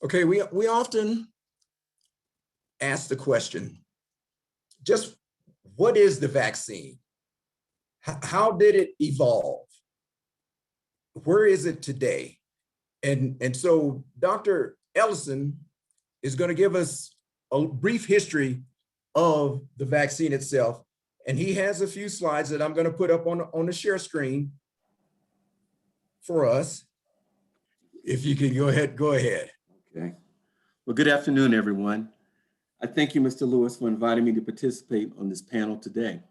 Okay, we often ask the question, just what is the vaccine? How did it evolve? Where is it today? And so Dr. Ellison is going to give us a brief history of the vaccine itself. And he has a few slides that I'm going to put up on the share screen for us. If you can go ahead. Okay. Well, good afternoon, everyone. I thank you, Mr. Lewis, for inviting me to participate on this panel today.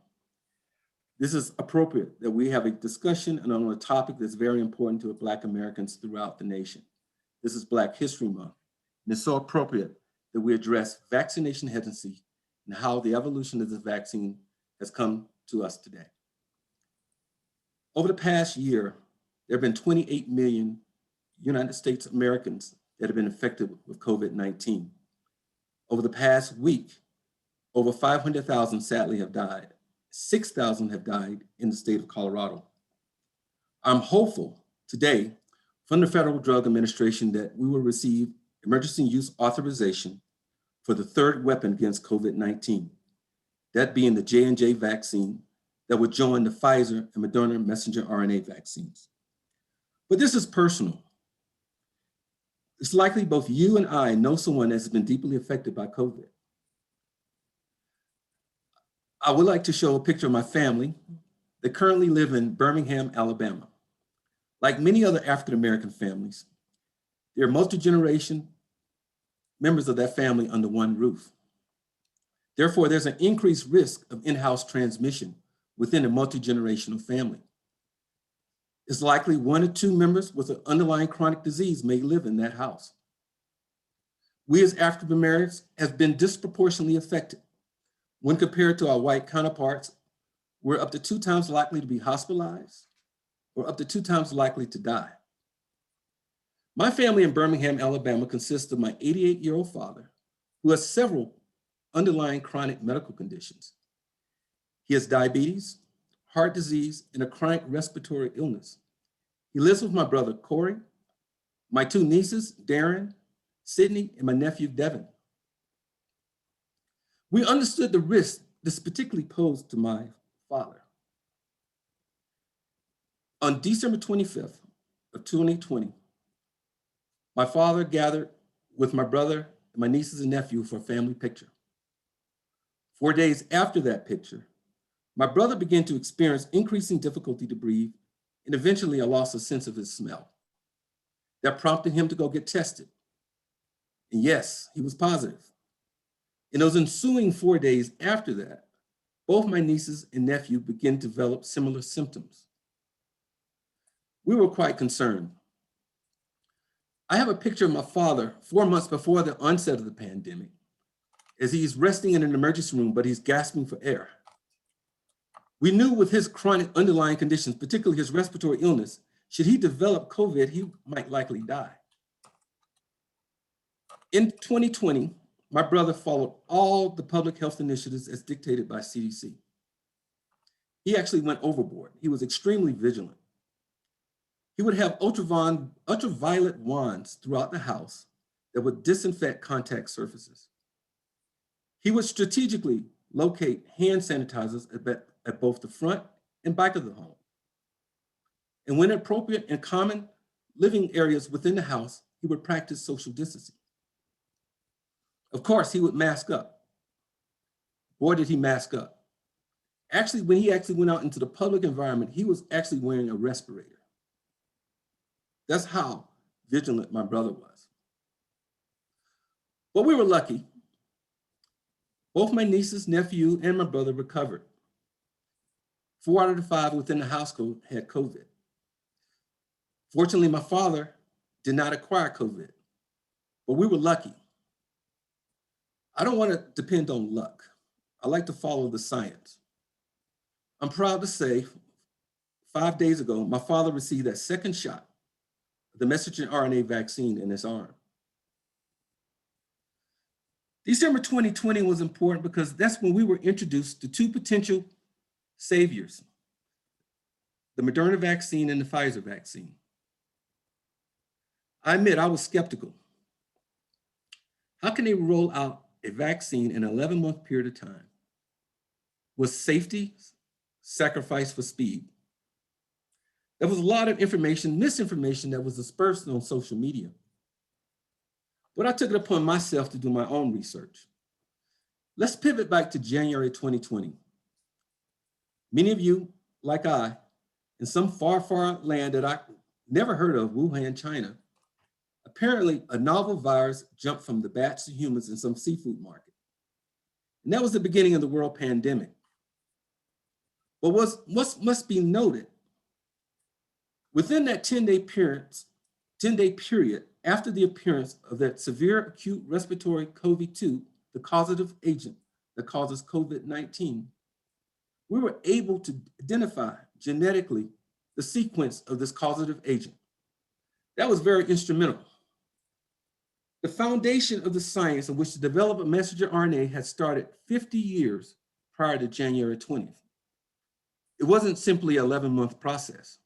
This is appropriate that we have a discussion on a topic that's very important to Black Americans throughout the nation. This is Black History Month, and it's so appropriate that we address vaccination hesitancy and how the evolution of the vaccine has come to us today. Over the past year, there have been 28 million United States Americans that have been infected with COVID-19. Over the past week, over 500,000 sadly have died. 6,000 have died in the state of Colorado. I'm hopeful today from the Federal Drug Administration that we will receive emergency use authorization for the third weapon against COVID-19, that being the J&J vaccine that would join the Pfizer and Moderna messenger RNA vaccines. But this is personal. It's likely both you and I know someone that has been deeply affected by COVID. I would like to show a picture of my family that currently live in Birmingham, Alabama. Like many other African-American families, there are multi-generation members of that family under one roof. Therefore, there's an increased risk of in-house transmission within a multi-generational family. It's likely 1 or 2 members with an underlying chronic disease may live in that house. We as African Americans have been disproportionately affected. When compared to our white counterparts, we're up to 2 times likely to be hospitalized or up to 2 times likely to die. My family in Birmingham, Alabama consists of my 88-year-old father, who has several underlying chronic medical conditions. He has diabetes, heart disease, and a chronic respiratory illness. He lives with my brother, Corey, my 2 nieces, Darren, Sydney, and my nephew, Devin. We understood the risk this particularly posed to my father. On December 25th of 2020, my father gathered with my brother and my nieces and nephew for a family picture. 4 days after that picture, my brother began to experience increasing difficulty to breathe and eventually a loss of sense of his smell. That prompted him to go get tested. And yes, he was positive. In those ensuing 4 days after that, both my nieces and nephew began to develop similar symptoms. We were quite concerned. I have a picture of my father 4 months before the onset of the pandemic, as he's resting in an emergency room, but he's gasping for air. We knew with his chronic underlying conditions, particularly his respiratory illness, should he develop COVID, he might likely die. In 2020, my brother followed all the public health initiatives as dictated by CDC. He actually went overboard. He was extremely vigilant. He would have ultraviolet wands throughout the house that would disinfect contact surfaces. He would strategically locate hand sanitizers at both the front and back of the home. And when appropriate in common living areas within the house, he would practice social distancing. Of course, he would mask up. Boy, did he mask up. Actually, when he actually went out into the public environment, he was actually wearing a respirator. That's how vigilant my brother was. But we were lucky. Both my nieces, nephew, and my brother recovered. 4 out of the 5 within the household had COVID. Fortunately, my father did not acquire COVID, but we were lucky. I don't want to depend on luck. I like to follow the science. I'm proud to say 5 days ago, my father received that second shot of the messenger RNA vaccine in his arm. December 2020 was important because that's when we were introduced to 2 potential saviors, the Moderna vaccine and the Pfizer vaccine. I admit I was skeptical. How can they roll out a vaccine in an 11-month period of time? Was safety sacrificed for speed? There was a lot of information, misinformation that was dispersed on social media. But I took it upon myself to do my own research. Let's pivot back to January 2020. Many of you, like I, in some far, far land that I never heard of, Wuhan, China, apparently a novel virus jumped from the bats to humans in some seafood market. And that was the beginning of the world pandemic. But what must be noted, within that 10-day period after the appearance of that severe acute respiratory COVID-2, the causative agent that causes COVID-19, we were able to identify genetically the sequence of this causative agent. That was very instrumental. The foundation of the science in which the development of messenger RNA had started 50 years prior to January 20th. It wasn't simply an 11-month process.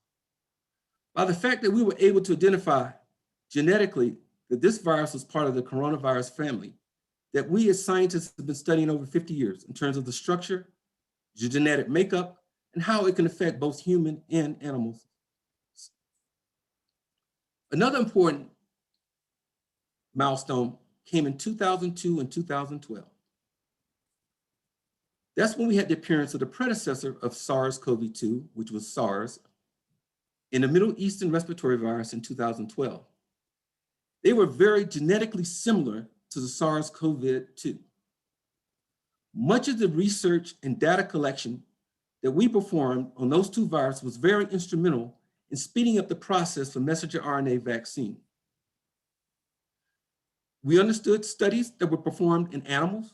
By the fact that we were able to identify genetically that this virus was part of the coronavirus family, that we as scientists have been studying over 50 years in terms of the structure, the genetic makeup, and how it can affect both human and animals. Another important milestone came in 2002 and 2012. That's when we had the appearance of the predecessor of SARS-CoV-2, which was SARS, in the Middle Eastern respiratory virus in 2012. They were very genetically similar to the SARS-CoV-2. Much of the research and data collection that we performed on those two viruses was very instrumental in speeding up the process for messenger RNA vaccine. We understood studies that were performed in animals,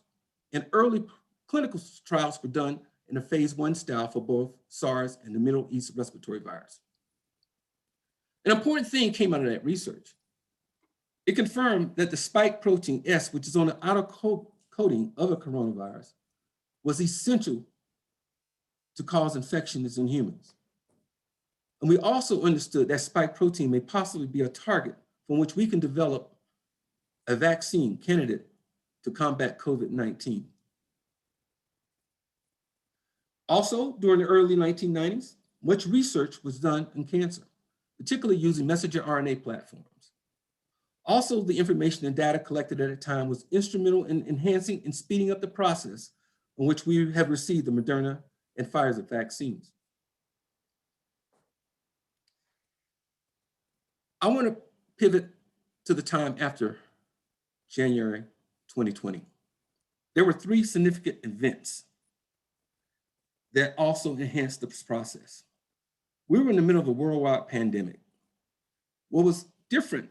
and early clinical trials were done in a phase 1 style for both SARS and the Middle East respiratory virus. An important thing came out of that research. It confirmed that the spike protein S, which is on the outer coating of a coronavirus, was essential to cause infections in humans. And we also understood that spike protein may possibly be a target from which we can develop a vaccine candidate to combat COVID-19. Also, during the early 1990s, much research was done in cancer, particularly using messenger RNA platforms. Also, the information and data collected at the time was instrumental in enhancing and speeding up the process in which we have received the Moderna and Pfizer vaccines. I want to pivot to the time after January 2020. There were 3 significant events that also enhanced this process. We were in the middle of a worldwide pandemic. What was different,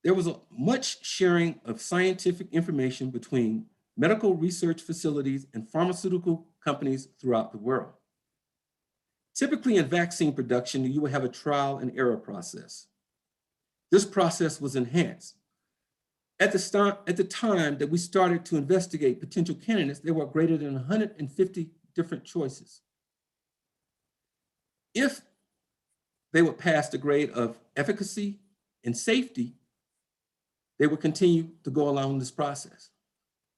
there was a much sharing of scientific information between medical research facilities and pharmaceutical companies throughout the world. Typically in vaccine production, you would have a trial and error process. This process was enhanced. At the time that we started to investigate potential candidates, there were greater than 150 different choices. If they would pass the grade of efficacy and safety, they would continue to go along this process.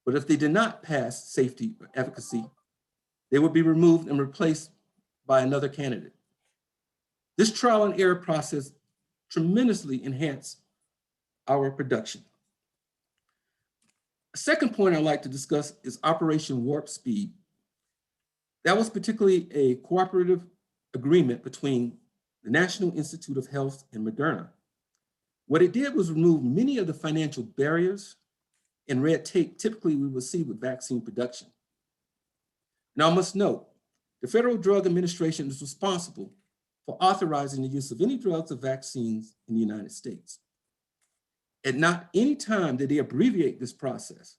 But if they did not pass safety or efficacy, they would be removed and replaced by another candidate. This trial and error process tremendously enhanced our production. A second point I'd like to discuss is Operation Warp Speed. That was particularly a cooperative agreement between the National Institute of Health and Moderna. What it did was remove many of the financial barriers and red tape typically we would see with vaccine production. Now I must note, the Federal Drug Administration is responsible for authorizing the use of any drugs or vaccines in the United States. At not any time did they abbreviate this process.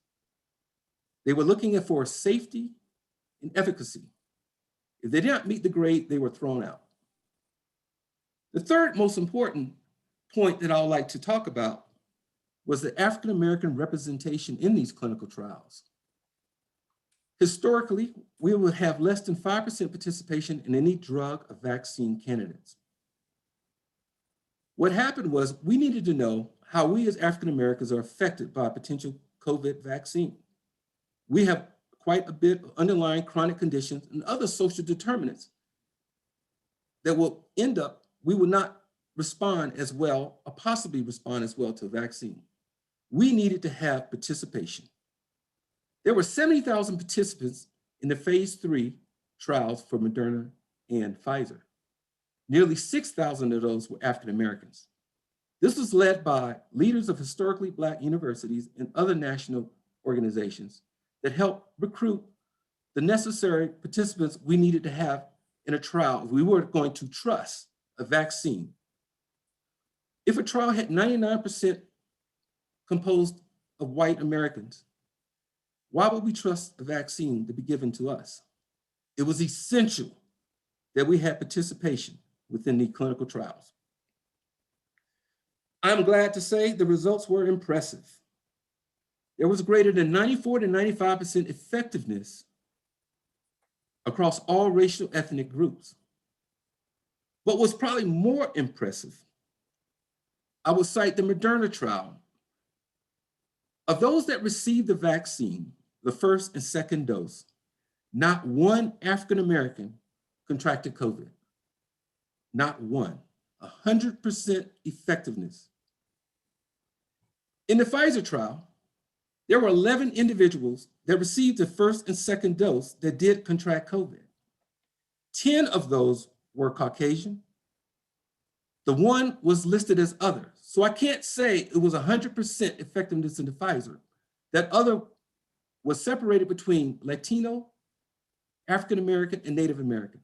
They were looking for safety and efficacy. If they did not meet the grade, they were thrown out. The third most important point that I would like to talk about was the African-American representation in these clinical trials. Historically, we would have less than 5% participation in any drug or vaccine candidates. What happened was we needed to know how we as African Americans are affected by a potential COVID vaccine. We have quite a bit of underlying chronic conditions and other social determinants that will end up, we will not respond as well or possibly respond as well to a vaccine. We needed to have participation. There were 70,000 participants in the phase 3 trials for Moderna and Pfizer. Nearly 6,000 of those were African Americans. This was led by leaders of historically Black universities and other national organizations that helped recruit the necessary participants we needed to have in a trial if we were going to trust a vaccine. If a trial had 99% composed of white Americans, why would we trust a vaccine to be given to us? It was essential that we had participation within the clinical trials. I'm glad to say the results were impressive. There was greater than 94 to 95% effectiveness across all racial ethnic groups. What was probably more impressive, I would cite the Moderna trial. Of those that received the vaccine, the first and second dose, not one African American contracted COVID. Not one. 100% effectiveness. In the Pfizer trial, there were 11 individuals that received the first and second dose that did contract COVID. 10 of those were Caucasian. The one was listed as other. So I can't say it was 100% effectiveness in the Pfizer. That other was separated between Latino, African American, and Native American.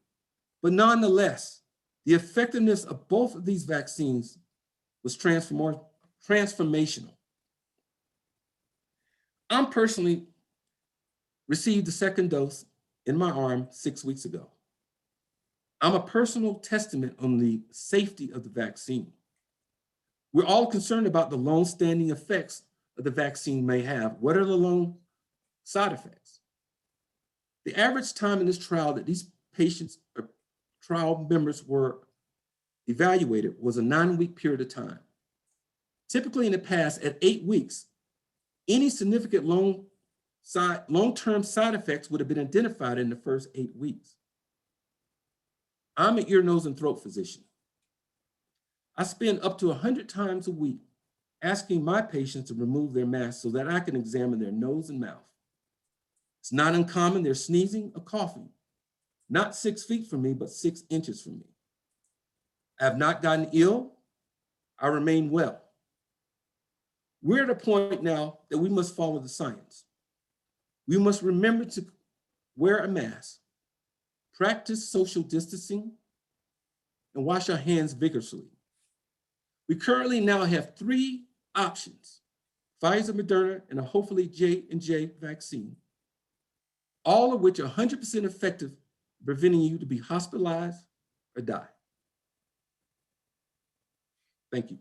But nonetheless, the effectiveness of both of these vaccines was transformational. I personally received the second dose in my arm 6 weeks ago. I'm a personal testament on the safety of the vaccine. We're all concerned about the long-standing effects that the vaccine may have. What are the long side effects? The average time in this trial that these patients or trial members were evaluated was a 9-week period of time. Typically in the past, at 8 weeks, any significant long-term side effects would have been identified in the first 8 weeks. I'm an ear, nose, and throat physician. I spend up to 100 times a week asking my patients to remove their masks so that I can examine their nose and mouth. It's not uncommon they're sneezing or coughing, not 6 feet from me, but 6 inches from me. I have not gotten ill. I remain well. We're at a point now that we must follow the science. We must remember to wear a mask, practice social distancing, and wash our hands vigorously. We currently now have 3 options: Pfizer, Moderna, and a hopefully J&J vaccine, all of which are 100% effective, preventing you to be hospitalized or die. Thank you.